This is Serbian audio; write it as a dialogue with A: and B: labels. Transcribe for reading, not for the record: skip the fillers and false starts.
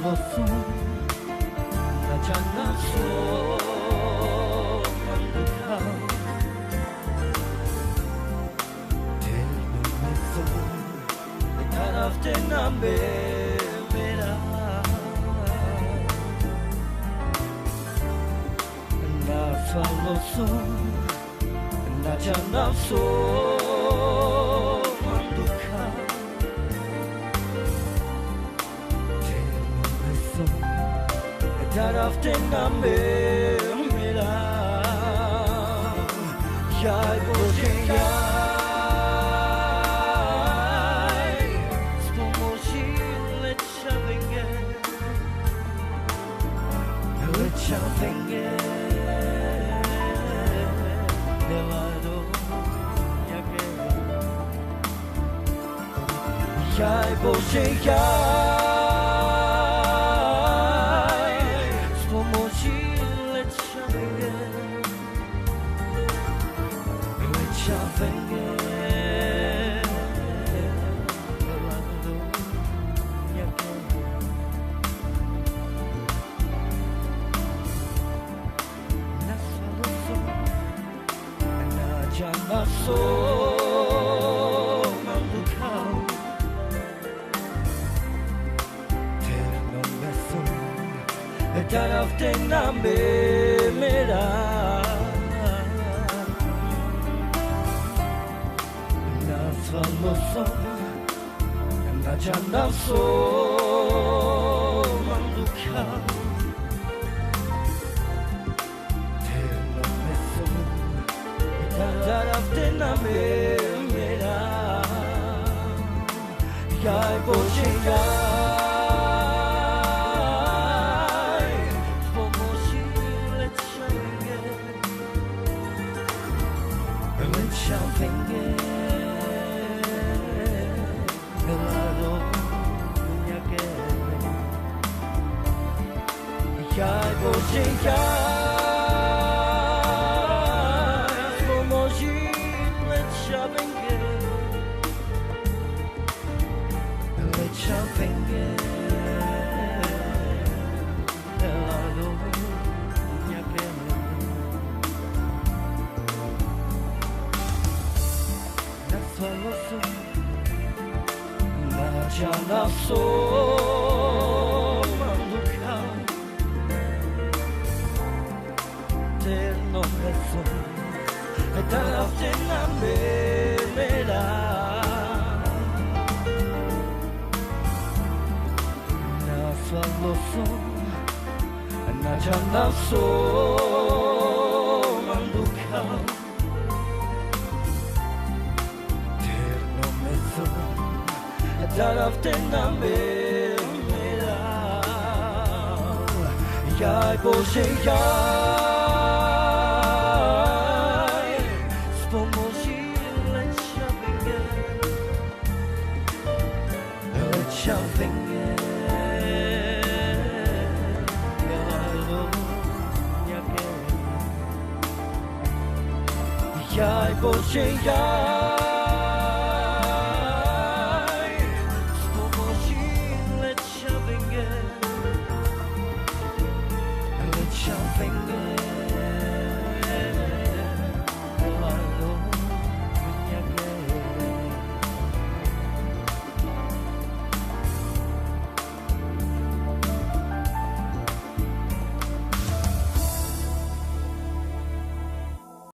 A: falloso 나잖아서 완벽한 대눈에서 내 타락된 남배매라 나 falloso 나잖아서 완벽한 Taraften namera Jai Bože jai S pomoći leća venge Nevado jake Jai Bože jai So mandukau ternomeso taraften namera na famoso na janaso mandukau Taraften namera Jai Bože jai S pomoći leća venge Lado njake Jai Bože jai Naso mandukau ternomeso taraften namera na falloso na janaso mandukau ternomeso Taraften namera Jai Bože jai S pomoći leća venge Lado njake Jai Bože jai